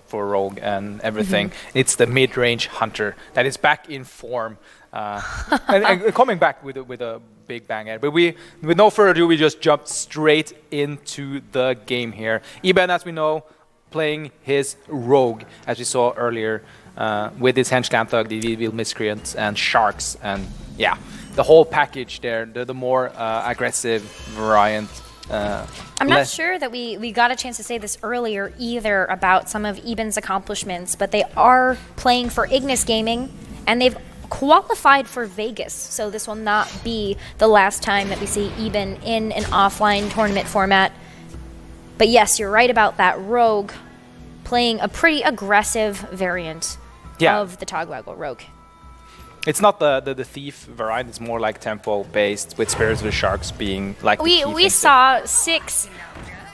for Rogue and everything. It's the mid-range hunter that is back in form, and coming back with a big bang. But with no further ado, we just jumped straight into the game here. EBeennn, as we know, playing his Rogue, as we saw earlier, with his Hench Clan Thug, the Evil Miscreants, and Sharks, and yeah, the whole package there, the more aggressive variant. I'm not sure that we got a chance to say this earlier either about some of EBeenn's accomplishments, but they are playing for Ignis Gaming, and they've qualified for Vegas, so this will not be the last time that we see EBeennn in an offline tournament format. But yes, you're right about that. Rogue playing a pretty aggressive variant of the Togwaggle Rogue. It's not the thief variant, it's more like tempo based, with Spirits of the Sharks being like we saw 6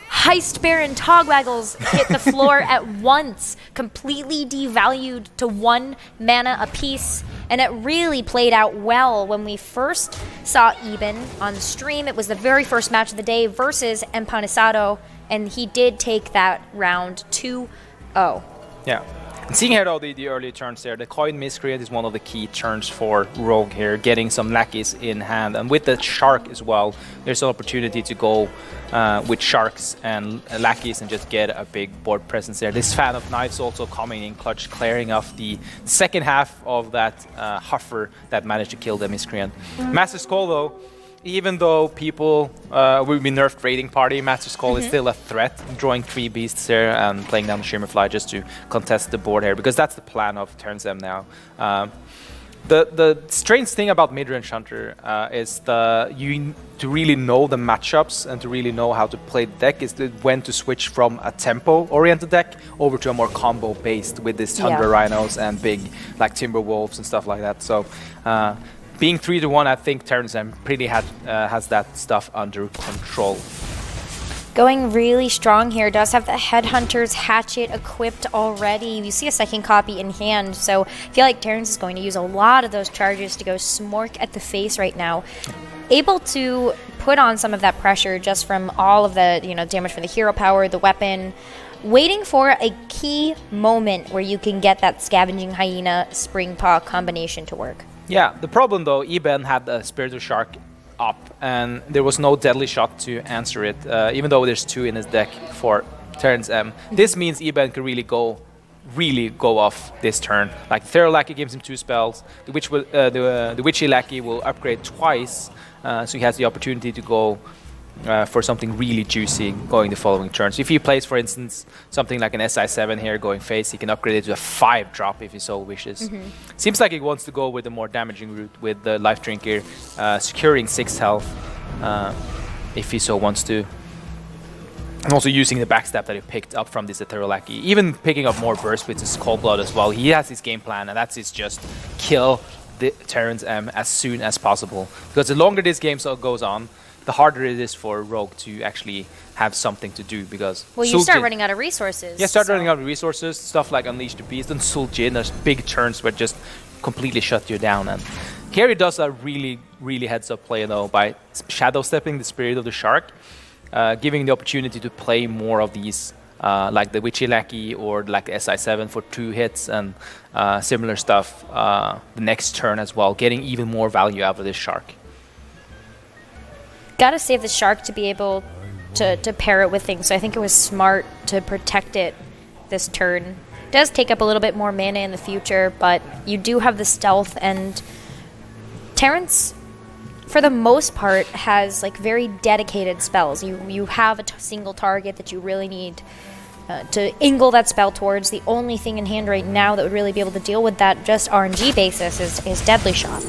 Heist Baron Togwaggles hit the floor at once, completely devalued to 1 mana apiece, and it really played out well when we first saw EBeennn on stream. It was the very first match of the day versus Empanizado, and he did take that round 2-0. Yeah. And seeing here though the early turns there, the Coin Miscreant is one of the key turns for Rogue here, getting some lackeys in hand. And with the Shark as well, there's an opportunity to go with Sharks and lackeys and just get a big board presence there. This Fan of Knives also coming in clutch, clearing off the second half of that Huffer that managed to kill the Miscreant. Master Skull though, even though people will be nerfed raiding party, Master Skull is still a threat, drawing 3 beasts there and playing down the Shimmerfly just to contest the board here, because that's the plan of TerrenceM now. The strange thing about mid-range hunter is to really know the matchups and to really know how to play the deck is when to switch from a tempo-oriented deck over to a more combo-based with these Tundra Rhinos and big like Timberwolves and stuff like that. So. Being 3-1, I think TerrenceM pretty has that stuff under control. Going really strong here. Does have the Headhunter's Hatchet equipped already. You see a second copy in hand, so I feel like Terrence is going to use a lot of those charges to go Smork at the face right now. Able to put on some of that pressure just from all of the damage from the hero power, the weapon. Waiting for a key moment where you can get that Scavenging Hyena Spring Paw combination to work. Yeah, the problem though, EBeennn had the Spirit of Shark up, and there was no deadly shot to answer it, even though there's 2 in his deck for TerrenceM. This means EBeennn can really go off this turn. Like Thera Lackey gives him 2 spells, the Witchy Lackey will upgrade twice, so he has the opportunity to go for something really juicy going the following turn. So if he plays, for instance, something like an SI7 here going face, he can upgrade it to a 5-drop if he so wishes. Seems like he wants to go with the more damaging route with the Life Drinker, securing 6 health if he so wants to. And also using the backstab that he picked up from this Etherealaki. Even picking up more burst with his Cold Blood as well. He has his game plan, and that's his just kill the TerrenceM as soon as possible. Because the longer this game goes on, the harder it is for Rogue to actually have something to do, because... Well, you start running out of resources. Yeah, running out of resources. Stuff like Unleash the Beast and Sul'jin, there's big turns where just completely shut you down. And Carey does a really, really heads-up play, though, by shadow-stepping the Spirit of the Shark, giving the opportunity to play more of these, like the Witchy Lackey or like the SI7 for 2 hits and similar stuff the next turn as well, getting even more value out of this Shark. Gotta save the Shark to be able to pair it with things, so I think it was smart to protect it this turn. It does take up a little bit more mana in the future, but you do have the stealth, and Terrence, for the most part, has like very dedicated spells. You have a single target that you really need to angle that spell towards. The only thing in hand right now that would really be able to deal with that just RNG basis is Deadly Shot.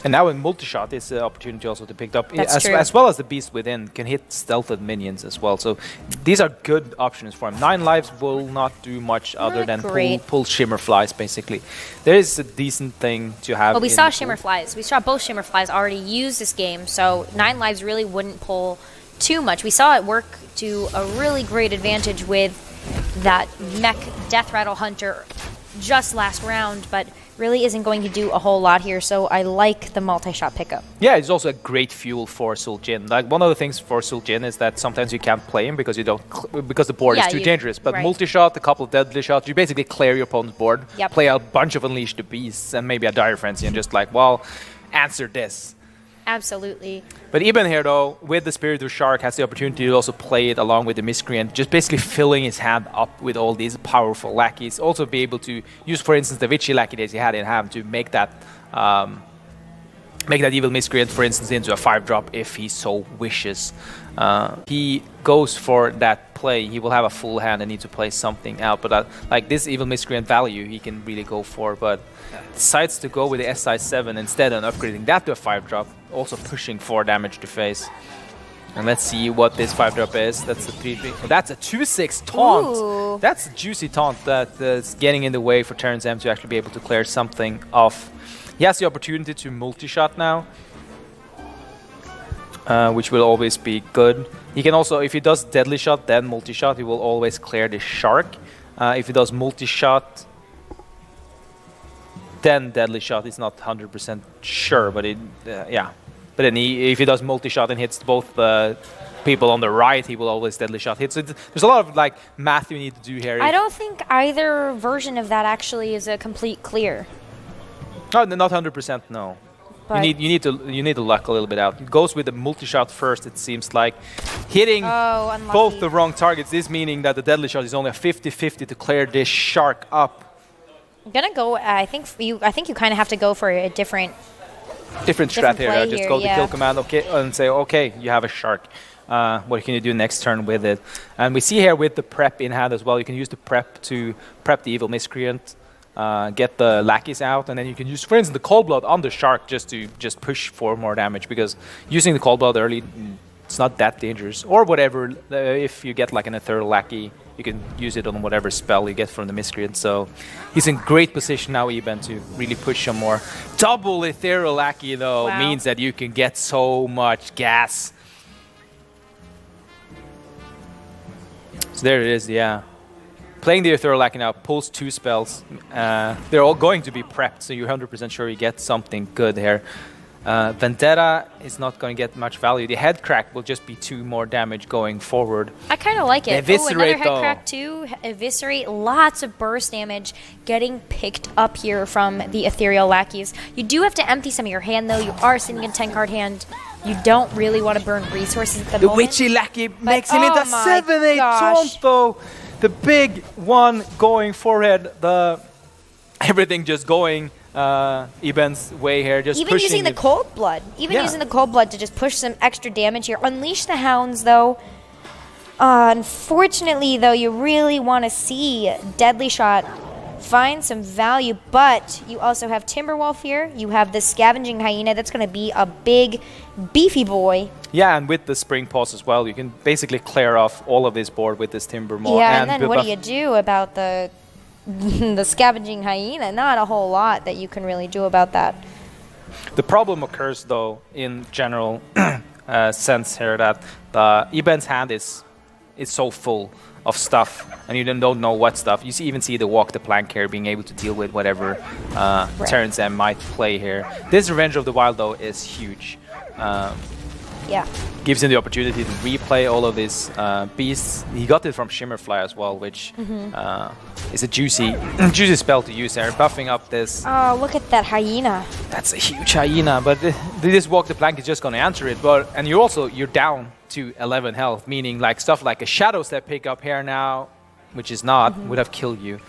And now in multi-shot is the opportunity also to pick up, as well as the Beast Within can hit stealthed minions as well. So these are good options for him. 9 lives will not do much other than pull Shimmerflies, basically. There is a decent thing to have. Well, we saw Shimmerflies. We saw both Shimmerflies already use this game, so 9 lives really wouldn't pull too much. We saw it work to a really great advantage with that Mech Death Rattle Hunter just last round, but really isn't going to do a whole lot here. So I like the multi-shot pickup. Yeah, it's also a great fuel for Suljin. Like one of the things for Suljin is that sometimes you can't play him because you don't because the board is too dangerous. But multi-shot, a couple of deadly shots, you basically clear your opponent's board, play a bunch of Unleash the Beasts and maybe a Dire Frenzy, and just like, well, answer this. Absolutely. But EBeennn here, though, with the Spirit of Shark, has the opportunity to also play it along with the Miscreant, just basically filling his hand up with all these powerful lackeys. Also be able to use, for instance, the Witchy lackey that he had in hand to make that Evil Miscreant, for instance, into a 5-drop if he so wishes. He goes for that play. He will have a full hand and need to play something out. But like this Evil Miscreant value, he can really go for. But decides to go with the SI7 instead and upgrading that to a 5-drop. Also pushing 4 damage to face. And let's see what this 5-drop is. That's a 3-3. That's a 2-6 taunt. Ooh. That's a juicy taunt that's getting in the way for TerrenceM to actually be able to clear something off. He has the opportunity to multi-shot now, which will always be good. He can also, if he does deadly shot, then multi-shot, he will always clear the shark. If he does multi-shot, then deadly shot is not 100% sure, but yeah. But then if he does multi-shot and hits both people on the right, he will always deadly shot hit. So there's a lot of like math you need to do here. I don't think either version of that actually is a complete clear. No, not 100%. No. But You need to luck a little bit out. It goes with the multi-shot first. It seems like hitting both the wrong targets. This meaning that the deadly shot is only a 50-50 to clear this shark up. I'm gonna go. I think you kind of have to go for a different strat here. Just go to kill command, and say, okay, you have a shark. What can you do next turn with it? And we see here with the prep in hand as well. You can use the prep to prep the Evil Miscreant, get the lackeys out, and then you can use, for instance, the Cold Blood on the shark just to push for more damage, because using the Cold Blood early, it's not that dangerous. Or whatever, if you get like an Ethereal Lackey, you can use it on whatever spell you get from the Miscreant. So he's in great position now, EBeennn, to really push some more. Double Ethereal Lackey, though, means that you can get so much gas. So there it is, yeah. Playing the Ethereal Lackey now pulls 2 spells. They're all going to be prepped, so you're 100% sure you get something good here. Vendetta is not going to get much value. The head crack will just be 2 more damage going forward. I kind of like it. Eviscerate, another head crack too. Eviscerate, lots of burst damage getting picked up here from the Ethereal Lackeys. You do have to empty some of your hand, though. You are sitting in 10-card hand. You don't really want to burn resources at the moment. The Witchy Lackey makes him into 7-8 taunt, though. The big one going forehead. Everything just going EBenn's way here, just even using the Cold Blood. Using the Cold Blood to just push some extra damage here. Unleash the Hounds, though. Unfortunately, though, you really want to see Deadly Shot find some value, but you also have Timberwolf here. You have the Scavenging Hyena. That's going to be a big, beefy boy. Yeah, and with the Spring Pulse as well, you can basically clear off all of this board with this Timberwolf. Yeah, and then what do you do about the Scavenging Hyena? Not a whole lot that you can really do about that. The problem occurs, though, in general sense here, that the EBenn's hand is so full of stuff, and you don't know what stuff. You even see the Walk the Plank here being able to deal with whatever TerrenceM might play here. This Revenge of the Wild, though, is huge. Yeah. Gives him the opportunity to replay all of his beasts. He got it from Shimmerfly as well, which is a juicy spell to use there. Buffing up this. Oh, look at that hyena. That's a huge hyena, but this Walk the Plank is just going to answer it. And you're down to 11 health, meaning like stuff like a Shadow Step pick up here now, which is not, would have killed you.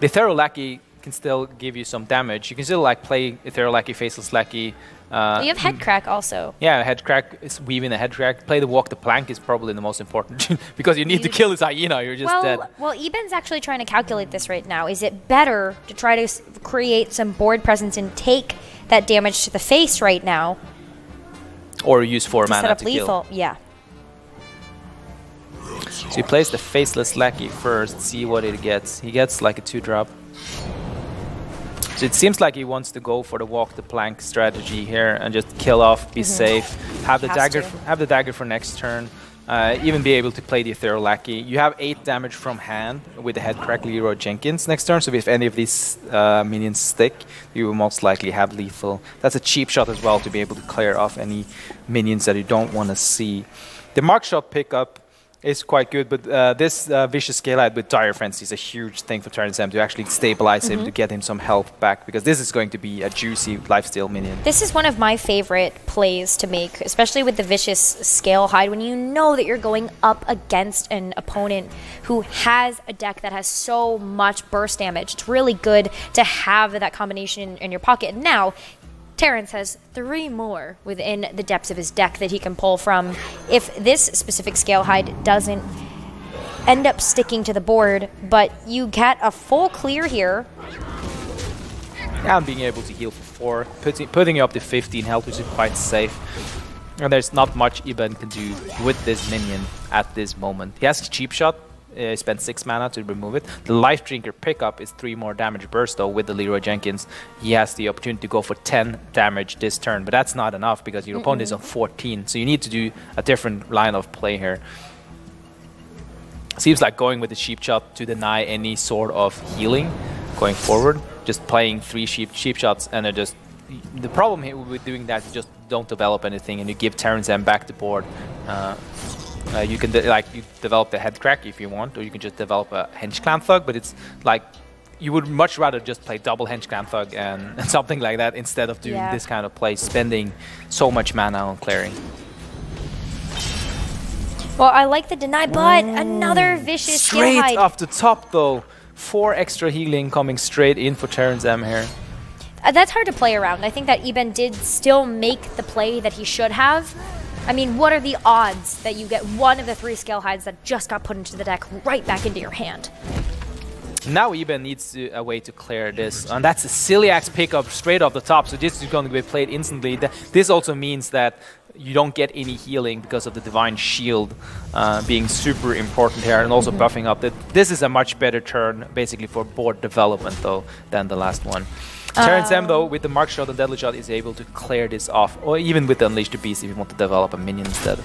The Ethereal Lackey can still give you some damage. You can still like play Ethereal Lackey, Faceless Lackey. You have Head Crack also. Yeah, Head Crack is weaving a Head Crack. Play the Walk the Plank is probably the most important because you need to kill this hyena. You're just dead. Well, EBenn's actually trying to calculate this right now. Is it better to try to create some board presence and take that damage to the face right now? Or use 4 mana set up to lethal. kill. Yeah. So he plays the Faceless Lackey first, see what it gets. He gets like a 2-drop. So it seems like he wants to go for the Walk the Plank strategy here and just kill off, be safe, have the dagger for next turn. even be able to play the Ethereal Lackey. You have 8 damage from hand with the Headcrack Leroy Jenkins next turn, so if any of these minions stick, you will most likely have lethal. That's a cheap shot as well to be able to clear off any minions that you don't want to see. The Mark Shot pickup is quite good, but this Vicious Scalehead with Dire Frenzy is a huge thing for TerrenceM to actually stabilize him, to get him some health back, because this is going to be a juicy lifesteal minion. This is one of my favorite plays to make, especially with the Vicious Scalehead, when you know that you're going up against an opponent who has a deck that has so much burst damage. It's really good to have that combination in your pocket. And now, Terrence has 3 more within the depths of his deck that he can pull from. If this specific Scalehead doesn't end up sticking to the board, but you get a full clear here. And being able to heal for 4, putting you up to 15 health, which is quite safe. And there's not much IBeennn can do with this minion at this moment. He has Cheap Shot. Spent 6 mana to remove it. The Life Drinker pickup is 3 more damage burst though with the Leroy Jenkins. He has the opportunity to go for 10 damage this turn, but that's not enough because your opponent is on 14. So you need to do a different line of play here. Seems like going with the Cheap Shot to deny any sort of healing going forward. Just playing 3 cheap shots, and it just... The problem here with doing that is you just don't develop anything and you give TerrenceM back the board. You can you develop the Headcrack if you want, or you can just develop a Henge Clan Thug, but it's like you would much rather just play double Henge Clan Thug and something like that instead of doing this kind of play, spending so much mana on clearing. Well, I like the deny, but another Vicious Straight Scalehead. off the top though. 4 extra healing coming straight in for TerrenceM here. That's hard to play around. I think that IBeennn did still make the play that he should have. I mean, what are the odds that you get one of the 3 Scaleheads that just got put into the deck right back into your hand? Now IBeennn needs a way to clear this, and that's a Celiax pickup straight off the top, so this is going to be played instantly. This also means that you don't get any healing because of the Divine Shield being super important here, and also buffing up. This is a much better turn, basically, for board development, though, than the last one. TerrenceM, though, with the Mark Shot and Deadly Shot, is able to clear this off, or even with the Unleash the Beast if you want to develop a minion instead.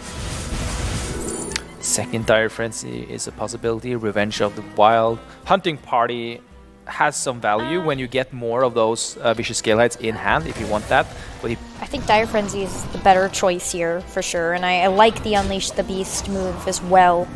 Second Dire Frenzy is a possibility. Revenge of the Wild. Hunting Party has some value when you get more of those Vicious Scaleheads in hand, if you want that. But I think Dire Frenzy is the better choice here, for sure, and I like the Unleash the Beast move as well.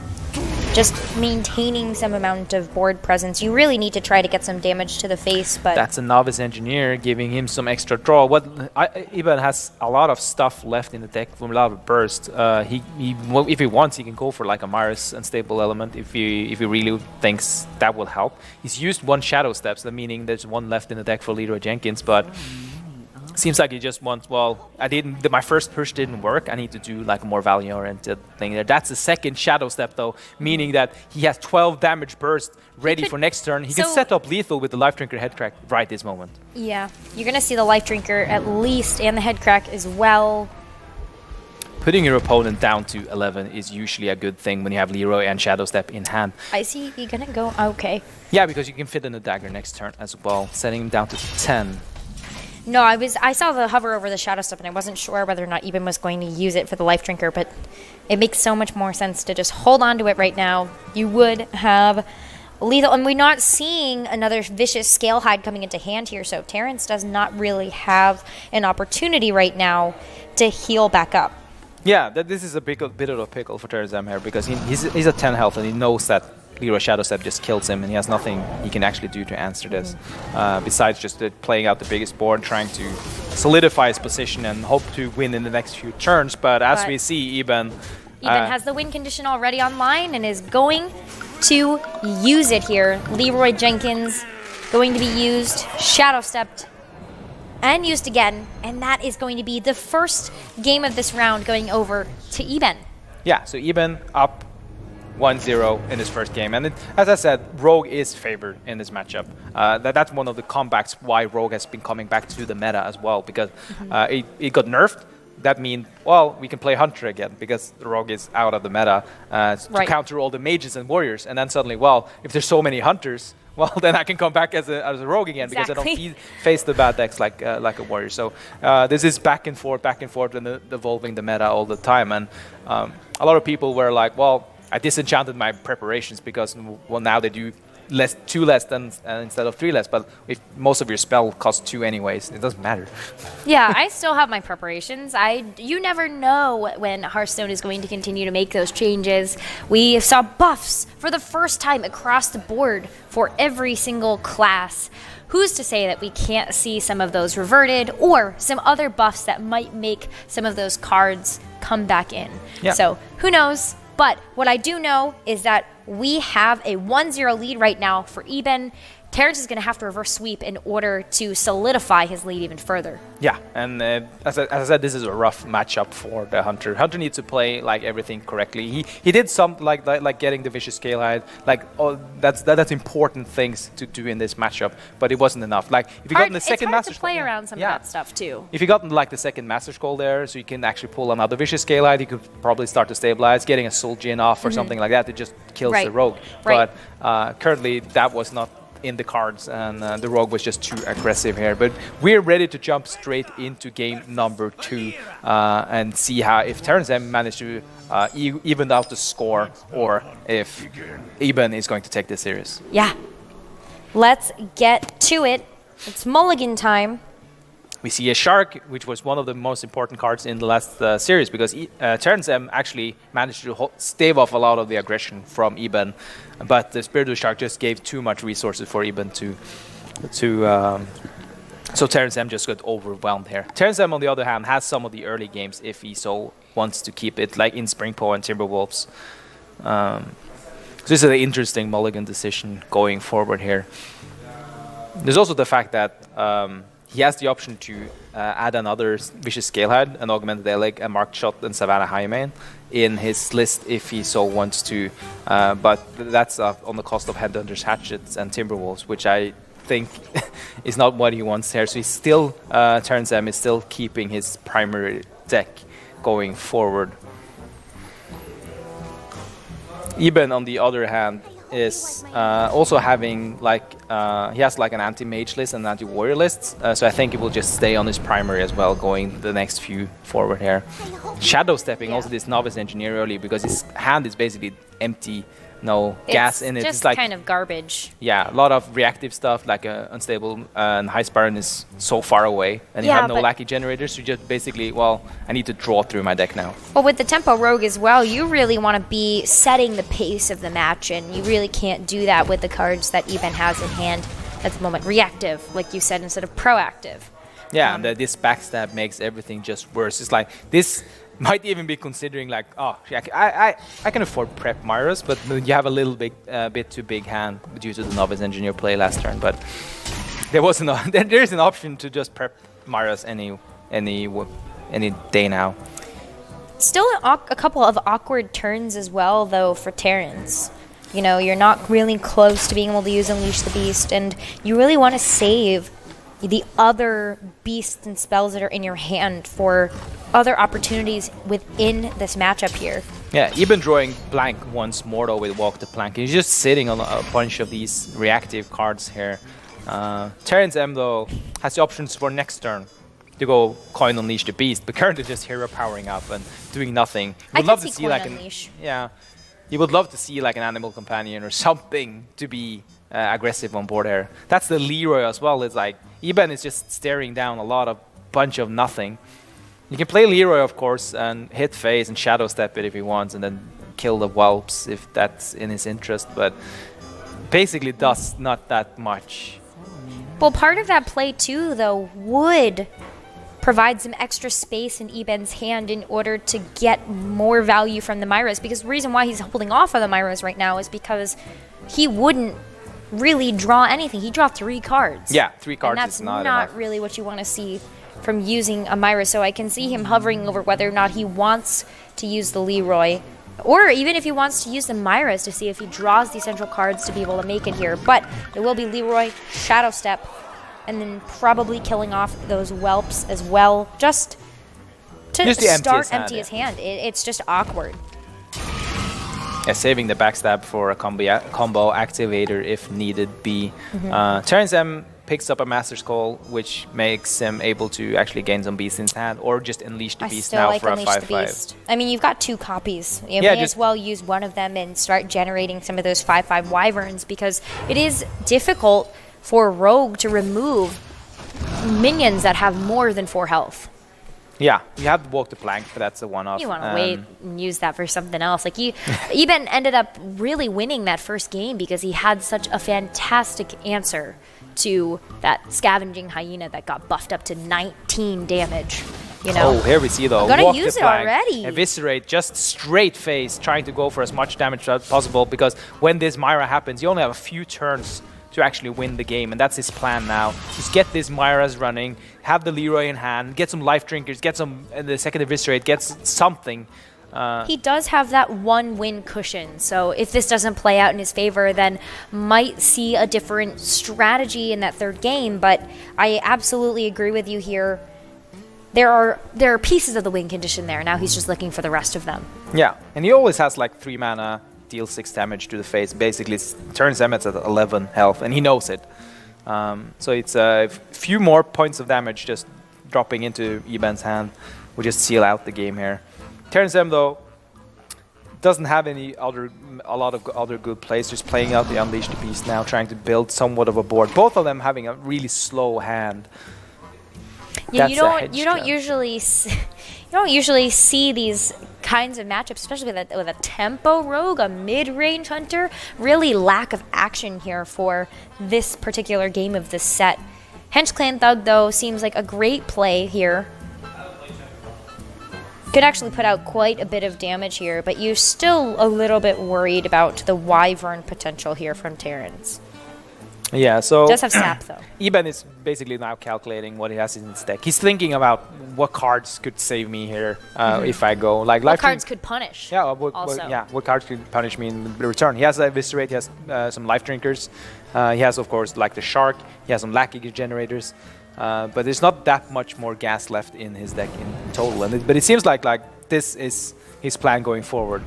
Just maintaining some amount of board presence. You really need to try to get some damage to the face, but... That's a Novice Engineer giving him some extra draw. IBeennn has a lot of stuff left in the deck from a lot of burst. If he wants, he can go for like a Maris Unstable Element if he really thinks that will help. He's used 1 Shadow Steps, meaning there's 1 left in the deck for Leroy Jenkins, but... Seems like he just wants, well, my first push didn't work. I need to do like a more value-oriented thing there. That's the second Shadow Step, though, meaning that he has 12 damage burst ready for next turn. He can set up lethal with the Life Drinker Headcrack right this moment. Yeah, you're going to see the Life Drinker at least, and the Headcrack as well. Putting your opponent down to 11 is usually a good thing when you have Leroy and Shadow Step in hand. I see you're going to go, okay. Yeah, because you can fit in a dagger next turn as well, setting him down to 10. No, I saw the hover over the Shadow Step, and I wasn't sure whether or not IBeennn was going to use it for the Life Drinker, but it makes so much more sense to just hold on to it right now. You would have lethal, and we're not seeing another Vicious Scalehead coming into hand here, so Terrence does not really have an opportunity right now to heal back up. Yeah, this is a bit of a pickle for TerrenceM here, because he's at 10 health, and he knows that Leroy Shadow Step just kills him, and he has nothing he can actually do to answer this. Besides just playing out the biggest board, trying to solidify his position and hope to win in the next few turns. But as we see, IBeennn has the win condition already online and is going to use it here. Leroy Jenkins going to be used, Shadow Stepped, and used again. And that is going to be the first game of this round going over to IBeennn. Yeah, so IBeennn up 1-0 in his first game. And as I said, Rogue is favored in this matchup. That's one of the comebacks why Rogue has been coming back to the meta as well, because it got nerfed. That means, well, we can play Hunter again because the Rogue is out of the meta to counter all the mages and warriors. And then suddenly, well, if there's so many Hunters, well, then I can come back as a rogue again because I don't face the bad decks like a warrior. So this is back and forth and evolving the meta all the time. And a lot of people were like, well, I disenchanted my preparations because, well, now they do two less than instead of 3 less. But if most of your spell costs 2 anyways, it doesn't matter. Yeah, I still have my preparations. You never know when Hearthstone is going to continue to make those changes. We saw buffs for the first time across the board for every single class. Who's to say that we can't see some of those reverted or some other buffs that might make some of those cards come back in? Yeah. So who knows? But what I do know is that we have a 1-0 lead right now for EBeennn. Terrence is going to have to reverse sweep in order to solidify his lead even further. Yeah, and as I said, this is a rough matchup for the Hunter. Hunter needs to play like everything correctly. He did some like getting the vicious scale height, like that's important things to do in this matchup, but it wasn't enough. Like if you got in the second master, it's hard to play around some of that stuff too. If you got like the second master scroll there, so you can actually pull another vicious scale height, you could probably start to stabilize, getting a Soul Djinn off or something like that. It just kills the rogue. Right. But currently that was not in the cards, and the rogue was just too aggressive here. But we're ready to jump straight into game number 2 and see how if TerrenceM managed to even out the score, or if EBeennn is going to take this serious. Yeah, let's get to it. It's mulligan time. We see a Shark, which was one of the most important cards in the last series, because TerrenceM actually managed to stave off a lot of the aggression from EBeennn, but the Spirit of the Shark just gave too much resources for EBeennn so TerrenceM just got overwhelmed here. TerrenceM, on the other hand, has some of the early games if he so wants to keep it, like in Springpaw and Timberwolves. So this is an interesting mulligan decision going forward here. There's also the fact that he has the option to add another Vicious Scalehead, an Augmented Eleg, a Marked Shot, and Savannah Highmane in his list if he so wants to. But that's on the cost of Headhunters, Hatchets, and Timberwolves, which I think is not what he wants here. So he's still, TerrenceM is still keeping his primary deck going forward. EBeennn, on the other hand, is also having he has like an anti-mage list and an anti-warrior list, so I think it will just stay on his primary as well going the next few forward here. Shadow stepping also this novice engineer early because his hand is basically empty, no gas in it. It's like kind of garbage. Yeah, a lot of reactive stuff like unstable, and High Spartan is so far away, and you have no lackey generators, so you just basically, well, I need to draw through my deck now. Well, with the Tempo Rogue as well, you really want to be setting the pace of the match, and you really can't do that with the cards that EBeennn has in hand at the moment. Reactive, like you said, instead of proactive. Yeah, and this backstab makes everything just worse. It's like this might even be considering like, oh, I can afford prep Myras, but you have a little bit too big hand due to the novice engineer play last turn. But there's an option to just prep Myras any day now. Still a couple of awkward turns as well, though, for Terrence. You know, you're not really close to being able to use Unleash the Beast, and you really want to save the other beasts and spells that are in your hand for other opportunities within this matchup here. Yeah, even drawing blank once more though with Walk the Plank. He's just sitting on a bunch of these reactive cards here. TerrenceM though has the options for next turn to go Coin Unleash the Beast, but currently just Hero powering up and doing nothing. I could see Coin Unleash. You would love to see like an Animal Companion or something to be aggressive on board here. That's the Leroy as well. It's like EBeennn is just staring down a bunch of nothing. You can play Leroy, of course, and hit face and shadow step it if he wants, and then kill the whelps if that's in his interest, but basically does not that much. Well, part of that play too, though, would provide some extra space in EBeenn's hand in order to get more value from the Myras, because the reason why he's holding off on the Myras right now is because he wouldn't really draw anything. He draw 3 cards. Yeah, 3 cards. And that's is not not enough. really what you want to see from using a Myra. So I can see him hovering over whether or not he wants to use the Leroy, or even if he wants to use the Myras to see if he draws the essential cards to be able to make it here. But it will be Leroy, Shadow Step, and then probably killing off those whelps as well, just to start empty his hand. It's just awkward. Yeah, saving the backstab for a combo activator if need be. TerrenceM picks up a Master's Call, which makes him able to actually gain some beasts in his hand, or just unleash the beast now for a 5/5. I mean, you've got 2 copies. You may as well use one of them and start generating some of those 5/5 wyverns, because it is difficult for Rogue to remove minions that have more than 4 health. Yeah, you have to walk the plank, but that's a one-off. You want to wait and use that for something else. Like EBeennn ended up really winning that first game because he had such a fantastic answer to that scavenging hyena that got buffed up to 19 damage. You know? Oh, here we see though. I'm gonna walk use the it plank, already. Eviscerate, just straight face, trying to go for as much damage as possible, because when this Myra happens, you only have a few turns to actually win the game, and that's his plan now. Just get these Myras running, have the Leroy in hand, get some life drinkers, get some the second eviscerate, get something. He does have that 1 win cushion, so if this doesn't play out in his favor, then might see a different strategy in that 3rd game. But I absolutely agree with you here. There are pieces of the win condition there. Now he's just looking for the rest of them. Yeah, and he always has like 3 mana, deal 6 damage to the face. Basically, turns Emmett at 11 health, and he knows it. So it's a few more points of damage just dropping into EBeenn's hand. We just seal out the game here. TerrenceM though doesn't have a lot of other good plays. Just playing out the Unleash the Beast now, trying to build somewhat of a board. Both of them having a really slow hand. Yeah, you don't usually see these kinds of matchups, especially with a tempo rogue, a mid-range hunter. Really lack of action here for this particular game of this set. Hench Clan Thug though seems like a great play here. Could actually put out quite a bit of damage here, but you're still a little bit worried about the wyvern potential here from Terrence. Yeah, so does have sap though. EBeennn is basically now calculating what he has in his deck. He's thinking about what cards could save me here if I go. Like what cards could punish? Yeah, what cards could punish me in return? He has a Eviscerate, he has some Life Drinkers. He has, of course, like the Shark. He has some Lackey Generators. But there's not that much more gas left in his deck in total. But it seems like this is his plan going forward.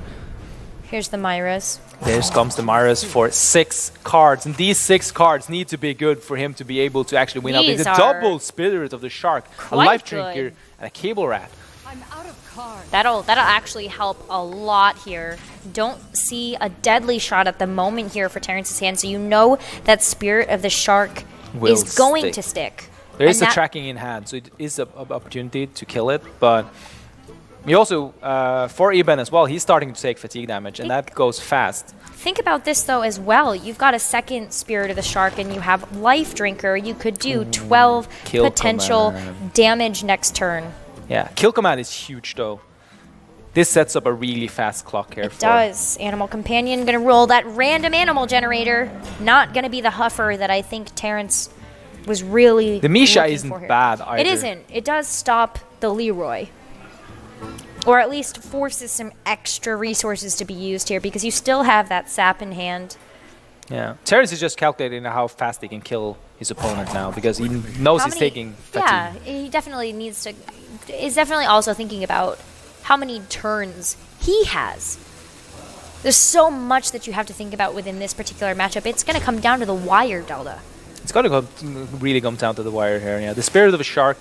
Here's the Myras. There comes the Myras for 6 cards. And these 6 cards need to be good for him to be able to actually win out. It's a double Spirit of the Shark, a Life Drinker, and a Cable Rat. I'm out of cards. That'll actually help a lot here. Don't see a deadly shot at the moment here for Terrence's hand, so you know that Spirit of the Shark is going to stick. There is a tracking in hand, so it is an opportunity to kill it, but he also, for EBeennn as well, he's starting to take fatigue damage, and that goes fast. Think about this, though, as well. You've got a second Spirit of the Shark, and you have Life Drinker. You could do 12 potential damage next turn. Yeah, Kill Command is huge, though. This sets up a really fast clock here. It does. Animal Companion going to roll that random animal generator. Not going to be the Huffer that I think Terrence was really the Misha isn't bad either. It isn't. It does stop the Leroy. Or at least forces some extra resources to be used here, because you still have that sap in hand. Yeah. Terrence is just calculating how fast he can kill his opponent now, because he knows he's taking fatigue. Yeah, he definitely needs to... Is definitely also thinking about how many turns he has. There's so much that you have to think about within this particular matchup. It's going to come down to the wire, Delta. It's going to really come down to the wire here. Yeah, the Spirit of a Shark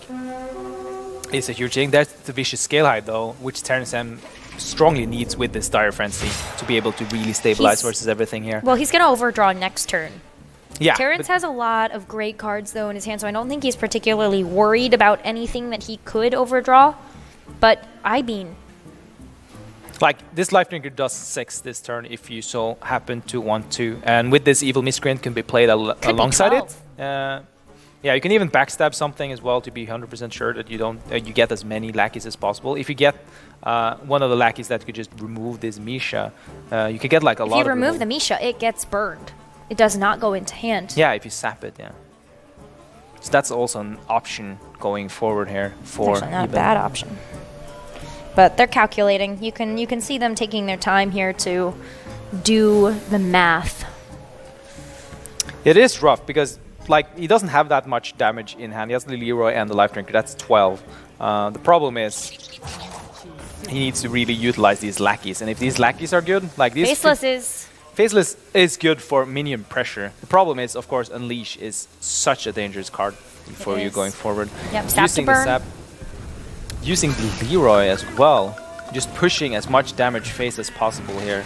is a huge thing. That's the Vicious Scale Hide, though, which TerrenceM strongly needs with this Dire Frenzy to be able to really stabilize versus everything here. Well, he's going to overdraw next turn. Yeah. Terrence has a lot of great cards, though, in his hand, so I don't think he's particularly worried about anything that he could overdraw. But IBeennn. Like, this Life Drinker does 6 this turn if you so happen to want to. And with this Evil Miscreant can be played alongside it. Yeah, you can even backstab something as well to be 100% sure that you don't you get as many lackeys as possible. If you get one of the lackeys that could just remove this Misha, you could get like a lot of... If you remove the Misha, it gets burned. It does not go into hand. Yeah, if you sap it, yeah. So that's also an option going forward here for Actually, not a bad option. But they're calculating. You can see them taking their time here to do the math. It is rough because, like, he doesn't have that much damage in hand. He has the Leroy and the Life Drinker. That's 12. The problem is he needs to really utilize these lackeys. And if these lackeys are good, like these... Faceless is good for minion pressure. The problem is, of course, Unleash is such a dangerous card for you going forward. Yep, sap to burn. Using the Leroy as well. Just pushing as much damage face as possible here.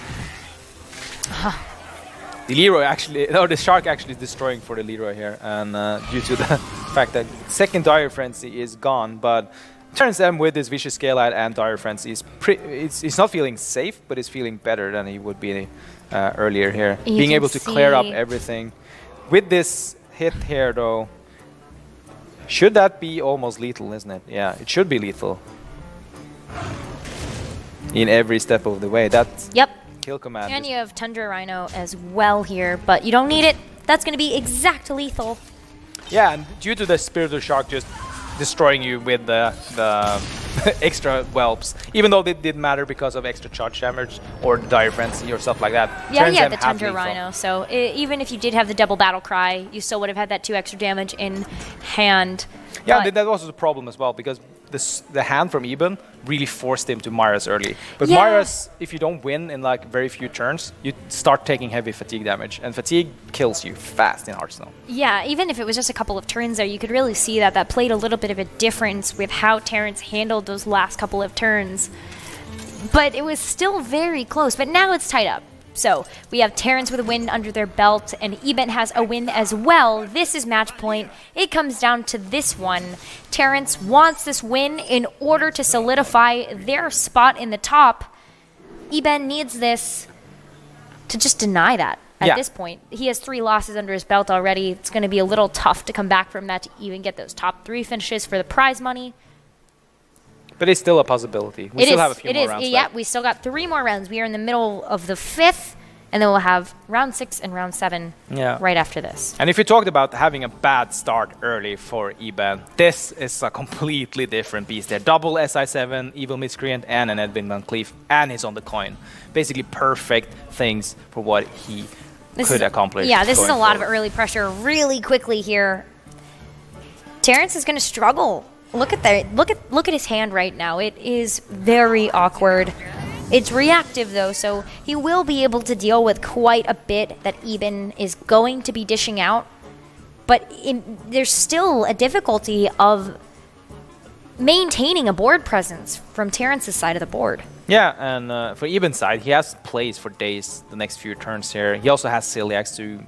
The Leroy actually, no, the Shark actually is destroying for the Leroy here. And due to the fact that second Dire Frenzy is gone, but TerrenceM with his Vicious Scale-Out and Dire Frenzy is he's not feeling safe, but he's feeling better than he would be earlier here. Being able to clear up everything. With this hit here though, should that be almost lethal, isn't it? Yeah, it should be lethal. In every step of the way. That's kill command. And you have Tundra Rhino as well here, but you don't need it. That's going to be exact lethal. Yeah, and due to the Spirit of the Shark just destroying you with the extra whelps, even though it didn't matter because of extra charge damage or the Dire Frenzy or stuff like that. Yeah, you had the Tundra Rhino, so even if you did have the double battle cry, you still would have had that 2 extra damage in hand. Yeah, and that was the problem as well, because the hand from EBeennn really forced him to Myra's early. But Myra's, if you don't win in like very few turns, you start taking heavy fatigue damage, and fatigue kills you fast in Hearthstone. Yeah, even if it was just a couple of turns there, you could really see that played a little bit of a difference with how Terrence handled those last couple of turns. But it was still very close, but now it's tied up. So we have Terrence with a win under their belt, and EBeennn has a win as well. This is match point. It comes down to this one. Terrence wants this win in order to solidify their spot in the top. EBeennn needs this to just deny that at this point. He has 3 losses under his belt already. It's going to be a little tough to come back from that to even get those top 3 finishes for the prize money. But it's still a possibility. We still have a few more rounds. Yeah, we still got 3 more rounds. We are in the middle of the 5th, and then we'll have round 6 and round 7 right after this. And if you talked about having a bad start early for EBeennn, this is a completely different beast there. Double SI7, Evil Miscreant, and an Edwin Van Cleef, and he's on the coin. Basically perfect things for what he could accomplish. Yeah, this is a lot of early pressure really quickly here. Terrence is going to struggle. Look at that. Look at his hand right now. It is very awkward. It's reactive though, so he will be able to deal with quite a bit that EBeennn is going to be dishing out. But there's still a difficulty of maintaining a board presence from Terrence's side of the board. Yeah, and for EBeenn's side, he has plays for days the next few turns here. He also has Celiax to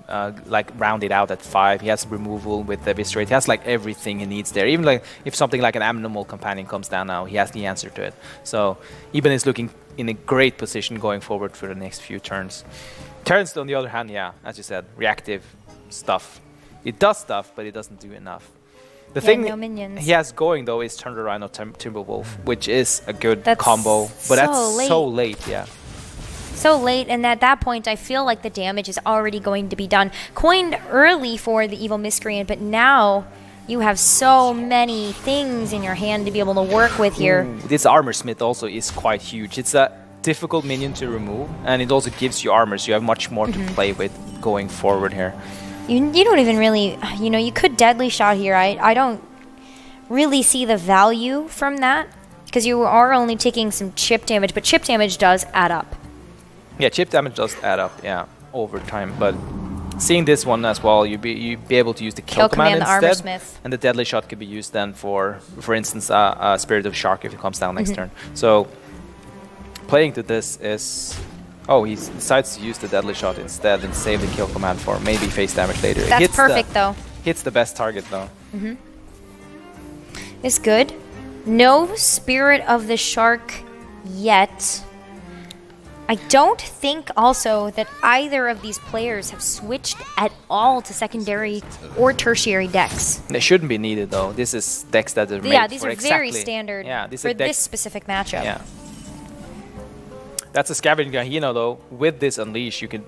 like round it out at 5. He has removal with the Eviscerate. He has like everything he needs there. Even like if something like an Animal Companion comes down now, he has the answer to it. So EBeennn is looking in a great position going forward for the next few turns. Terrence, on the other hand, yeah, as you said, reactive stuff. It does stuff, but it doesn't do enough. The thing he has going though is Tundra Rhino Timberwolf, which is a good combo, but that's so late, So late, and at that point, I feel like the damage is already going to be done. Coined early for the Evil Miscreant, but now you have so many things in your hand to be able to work with here. This Armor Smith also is quite huge. It's a difficult minion to remove, and it also gives you armor, so you have much more to play with going forward here. You don't even really, you could Deadly Shot here. I don't really see the value from that, because you are only taking some chip damage, but chip damage does add up. Yeah, chip damage does add up, over time. But seeing this one as well, you'd be able to use the Kill Command instead, and the Deadly Shot could be used then for instance, Spirit of Shark if it comes down next turn. So playing to this is... Oh, he decides to use the Deadly Shot instead and save the Kill Command for maybe face damage later. That's perfect, though. Hits the best target, though. It's good. No Spirit of the Shark yet. I don't think also that either of these players have switched at all to secondary or tertiary decks. They shouldn't be needed, though. This is decks that are made Yeah, these are very standard for this specific matchup. Yeah. That's a Scavenging Hyena, though. With this Unleash, you can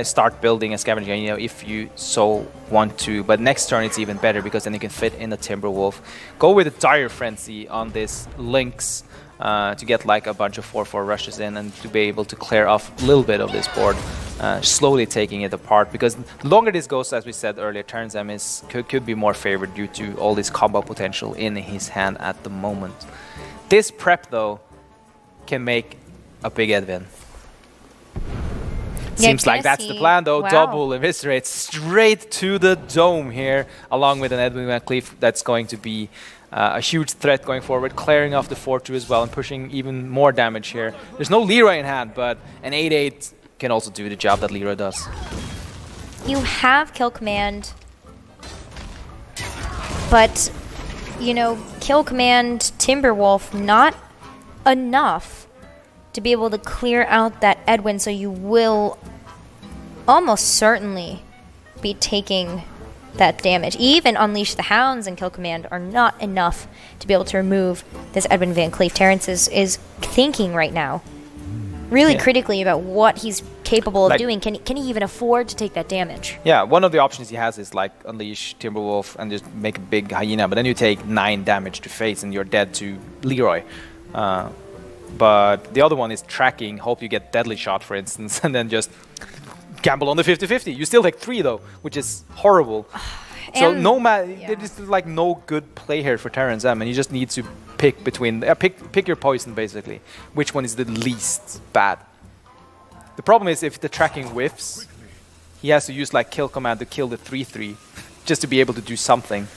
start building a Scavenging Hyena if you so want to. But next turn, it's even better because then you can fit in the Timberwolf. Go with a Dire Frenzy on this Lynx to get like a bunch of 4/4 rushes in and to be able to clear off a little bit of this board, slowly taking it apart. Because the longer this goes, as we said earlier, TerrenceM could be more favored due to all this combo potential in his hand at the moment. This prep, though, can make a big ENG. Yeah, Seems like that's the plan, though. Wow. Double eviscerate straight to the dome here, along with an Edwin Van Cleef. That's going to be a huge threat going forward, clearing off the 4-2 as well and pushing even more damage here. There's no Leroy in hand, but an 8-8 can also do the job that Leroy does. You have kill command, but, you know, kill command Timberwolf, not enough to be able to clear out that Edwin, so you will almost certainly be taking that damage. Even Unleash the Hounds and Kill Command are not enough to be able to remove this Edwin Van Cleef. Terrence is thinking right now really critically about what he's capable of doing. Can he even afford to take that damage? Yeah, one of the options he has is like Unleash Timberwolf and just make a big Hyena, but then you take 9 damage to face and you're dead to Leroy. But the other one is tracking, hope you get Deadly Shot, for instance, and then just gamble on the 50-50. You still take 3, though, which is horrible. So there's like no good play here for TerrenceM, and you just need to pick between pick your poison, basically. Which one is the least bad? The problem is if the tracking whiffs, he has to use like kill command to kill the 3-3 just to be able to do something.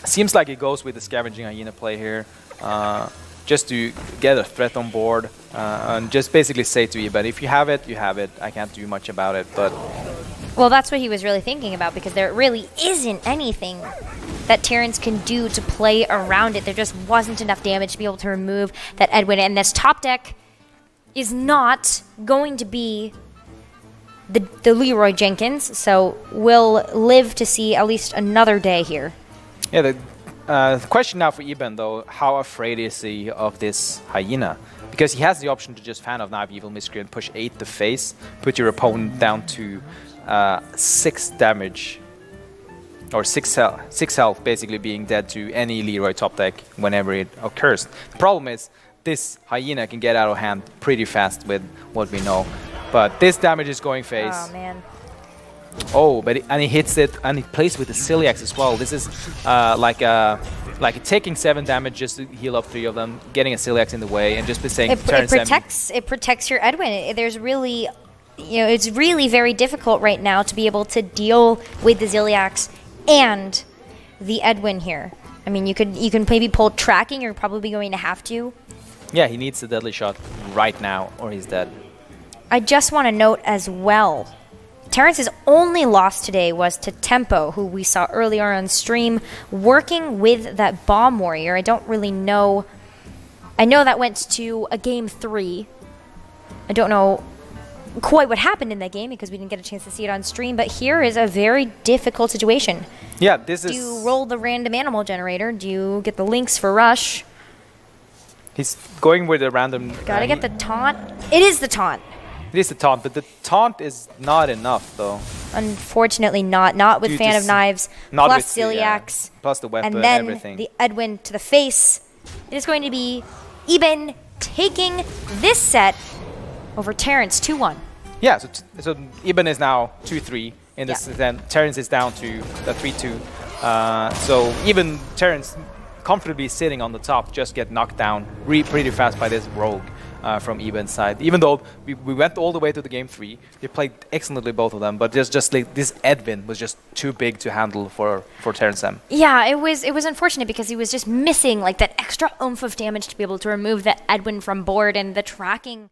Seems like it goes with the Scavenging Hyena play here. Just to get a threat on board and just basically say to IBeennn, if you have it, you have it. I can't do much about it, but... Well, that's what he was really thinking about, because there really isn't anything that Terrence can do to play around it. There just wasn't enough damage to be able to remove that Edwin, and this top deck is not going to be the Leroy Jenkins, so we'll live to see at least another day here. Yeah, the question now for IBeennn, though, how afraid is he of this Hyena? Because he has the option to just Fan of Knife, Evil Miscreant, push 8 to face, put your opponent down to 6 damage, or 6 health, basically being dead to any Leroy top deck whenever it occurs. The problem is, this Hyena can get out of hand pretty fast with what we know. But this damage is going face. Oh, man. Oh, but and he hits it, and he plays with the Celiax as well. This is like taking 7 damage just to heal up 3 of them, getting a Celiax in the way, and just be saying it protects your Edwin. There's really, it's really very difficult right now to be able to deal with the Celiax and the Edwin here. I mean, you can maybe pull tracking. You're probably going to have to. Yeah, he needs the Deadly Shot right now, or he's dead. I just want to note as well, Terrence's only loss today was to Tempo, who we saw earlier on stream, working with that Bomb Warrior. I don't really know. I know that went to a game 3. I don't know quite what happened in that game because we didn't get a chance to see it on stream, but here is a very difficult situation. Yeah, this is... Do you roll the random animal generator? Do you get the links for Rush? He's going with a random... Gotta get the taunt. It is the taunt. It is the taunt, but the taunt is not enough, though. Unfortunately not. Not with Fan of Knives, plus Celiax, plus the weapon, and then everything. The Edwin to the face. It is going to be IBeennn taking this set over Terrence 2-1. Yeah, so IBeennn is now 2-3 in this. Then Terrence is down to the 3-2. So even Terrence comfortably sitting on the top just get knocked down pretty fast by this rogue. From IBeenn's side, even though we went all the way to the game 3, they played excellently, both of them. But just like this Edwin was just too big to handle for TerrenceM. Yeah, it was unfortunate because he was just missing like that extra oomph of damage to be able to remove that Edwin from board, and the tracking